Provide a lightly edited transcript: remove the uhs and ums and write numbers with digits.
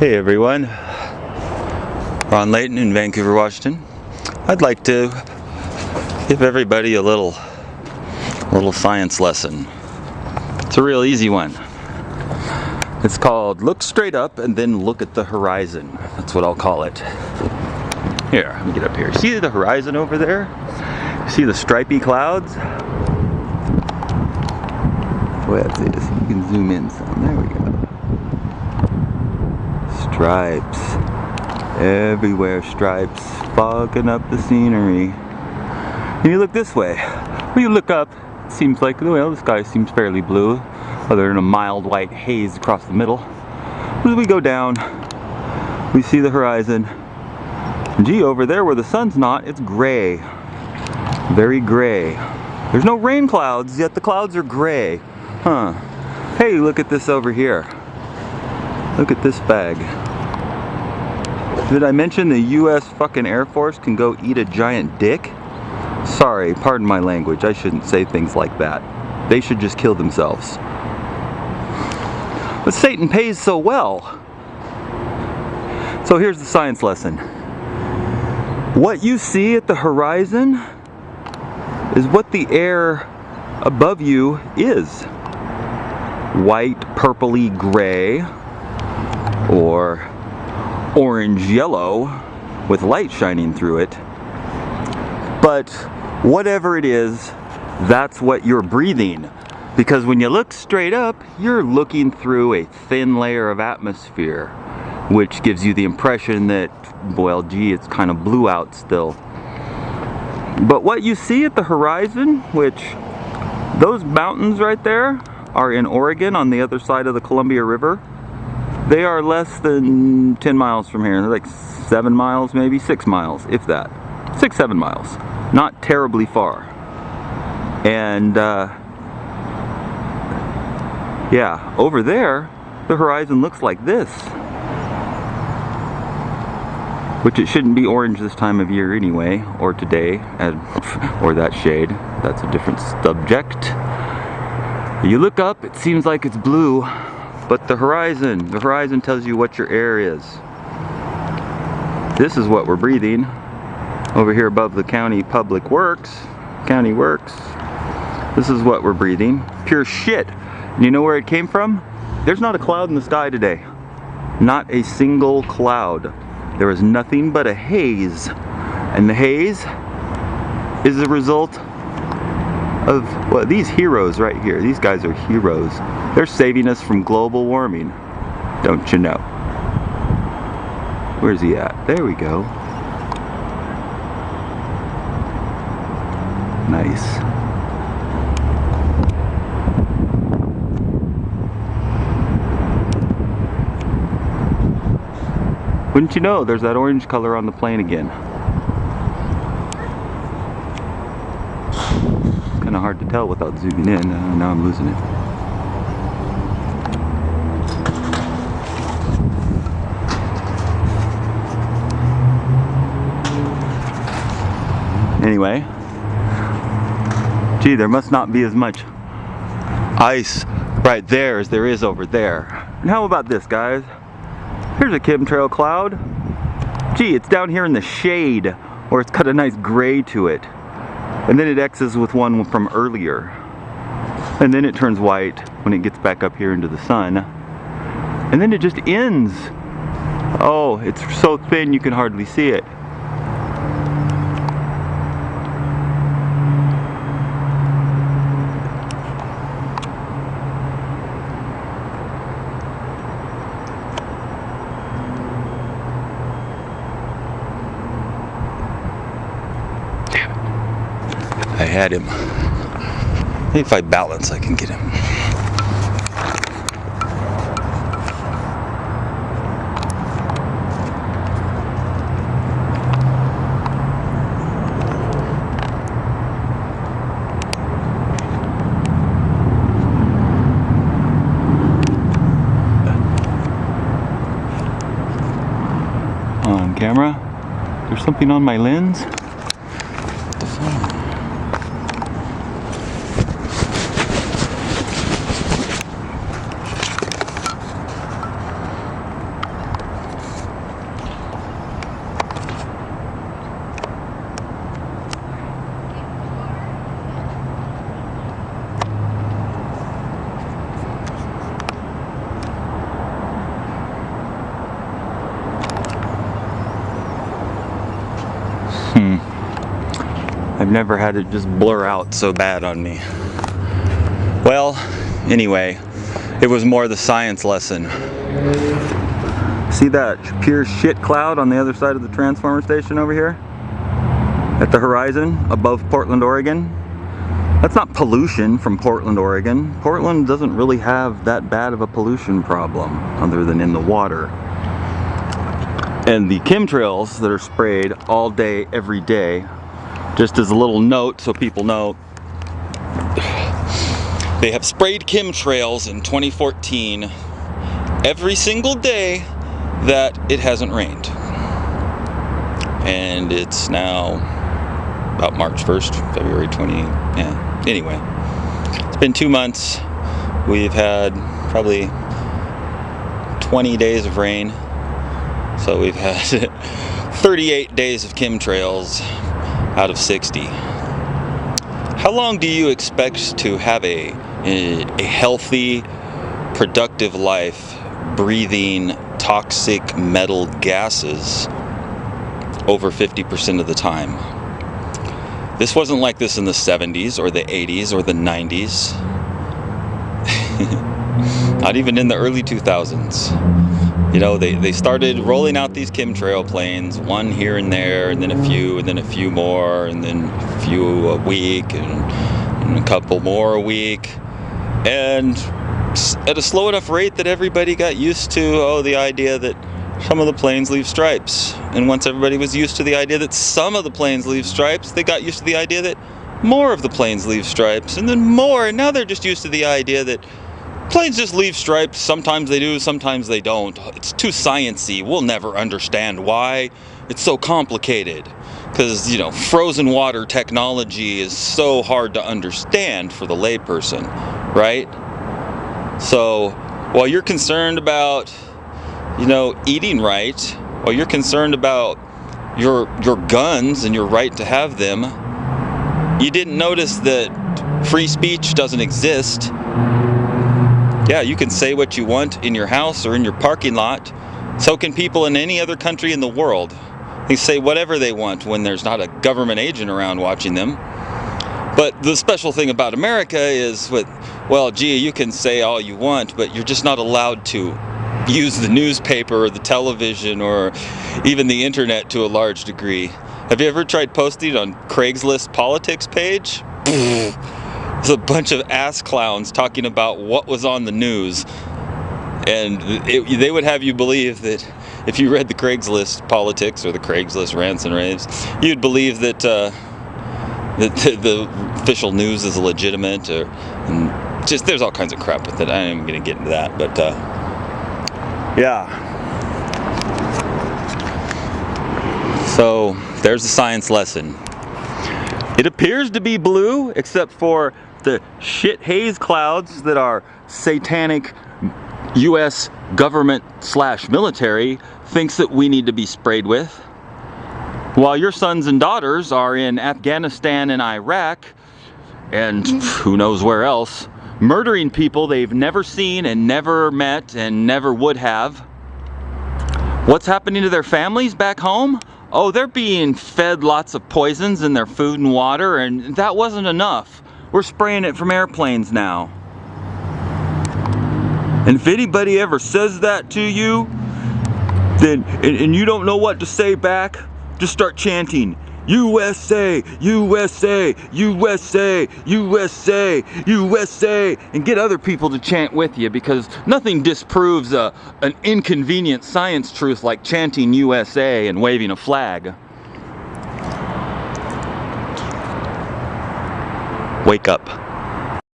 Hey everyone, Ron Layton in Vancouver, Washington. I'd like to give everybody a little science lesson. It's a real easy one. It's called look straight up and then look at the horizon. That's what I'll call it. Here, let me get up here. See the horizon over there? See the stripy clouds? Wait, see this. You can zoom in some. There we go. Stripes. Everywhere stripes. Fogging up the scenery. And you look this way. When you look up, it seems like, well, the sky seems fairly blue, other than a mild white haze across the middle. As we go down, we see the horizon. And gee, over there where the sun's not, it's gray. Very gray. There's no rain clouds, yet the clouds are gray. Huh. Hey, look at this over here. Look at this bag. Did I mention the US fucking Air Force can go eat a giant dick? Sorry, pardon my language. I shouldn't say things like that. They should just kill themselves. But Satan pays so well. So here's the science lesson. What you see at the horizon is what the air above you is. White, purpley, gray, or orange yellow with light shining through it. But whatever it is, that's what you're breathing. Because when you look straight up, you're looking through a thin layer of atmosphere, which gives you the impression that, well, gee, it's kind of blue out still. But what you see at the horizon, which those mountains right there are in Oregon on the other side of the Columbia River. They are less than 10 miles from here. They're like 7 miles, maybe 6 miles, if that. 6, 7 miles. Not terribly far. And yeah, over there, the horizon looks like this. Which it shouldn't be orange this time of year anyway, or today, or that shade. That's a different subject. You look up, it seems like it's blue, but the horizon tells you what your air is. This is what we're breathing. Over here above the county public works, county works. This is what we're breathing. Pure shit. And you know where it came from? There's not a cloud in the sky today. Not a single cloud. There is nothing but a haze. And the haze is the result of, well, these heroes right here. These guys are heroes. They're saving us from global warming. Don't you know? Where's he at? There we go. Nice. Wouldn't you know, there's that orange color on the plane again. It's kind of hard to tell without zooming in. Now I'm losing it. Anyway, gee, there must not be as much ice right there as there is over there. And how about this, guys? Here's a chemtrail cloud. Gee, it's down here in the shade, or it's got a nice gray to it. And then it X's with one from earlier. And then it turns white when it gets back up here into the sun. And then it just ends. Oh, it's so thin you can hardly see it. I had him. Maybe if I balance, I can get him. On camera. There's something on my lens. What the fuck? I've never had it just blur out so bad on me. Well, anyway, it was more the science lesson. See that pure shit cloud on the other side of the transformer station over here? At the horizon above Portland, Oregon? That's not pollution from Portland, Oregon. Portland doesn't really have that bad of a pollution problem other than in the water. And the chemtrails that are sprayed all day, every day, just as a little note so people know, they have sprayed chemtrails in 2014 every single day that it hasn't rained. And it's now about March 1st, February 20, yeah. Anyway, it's been 2 months. We've had probably 20 days of rain. So we've had 38 days of chemtrails out of 60. How long do you expect to have a healthy, productive life breathing toxic metal gases over 50% of the time? This wasn't like this in the 70s or the 80s or the 90s. Not even in the early 2000s. You know, they started rolling out these chemtrail planes, one here and there, and then a few more, and then a few a week, and a couple more a week. And at a slow enough rate that everybody got used to, the idea that some of the planes leave stripes. And once everybody was used to the idea that some of the planes leave stripes, they got used to the idea that more of the planes leave stripes, and then more, and now they're just used to the idea that planes just leave stripes. Sometimes they do, sometimes they don't. It's too sciencey. We'll never understand why. It's so complicated. Because, you know, frozen water technology is so hard to understand for the layperson, right? So, while you're concerned about, you know, eating right, while you're concerned about your guns and your right to have them, you didn't notice that free speech doesn't exist. Yeah, you can say what you want in your house or in your parking lot. So can people in any other country in the world. They say whatever they want when there's not a government agent around watching them. But the special thing about America is well, gee, you can say all you want, but you're just not allowed to use the newspaper or the television or even the internet to a large degree. Have you ever tried posting on Craigslist politics page? There's a bunch of ass clowns talking about what was on the news, and they would have you believe that if you read the Craigslist politics or the Craigslist rants and raves, you'd believe that the official news is legitimate, and just there's all kinds of crap with it. I ain't even gonna get into that, but yeah. So there's the science lesson. It appears to be blue, except for the shit haze clouds that our satanic US government / military thinks that we need to be sprayed with. While your sons and daughters are in Afghanistan and Iraq, and who knows where else, murdering people they've never seen and never met and never would have. What's happening to their families back home? Oh, they're being fed lots of poisons in their food and water, and that wasn't enough. We're spraying it from airplanes now. And if anybody ever says that to you, then and you don't know what to say back, just start chanting, USA, USA, USA, USA, USA, and get other people to chant with you, because nothing disproves an inconvenient science truth like chanting USA and waving a flag. Wake up.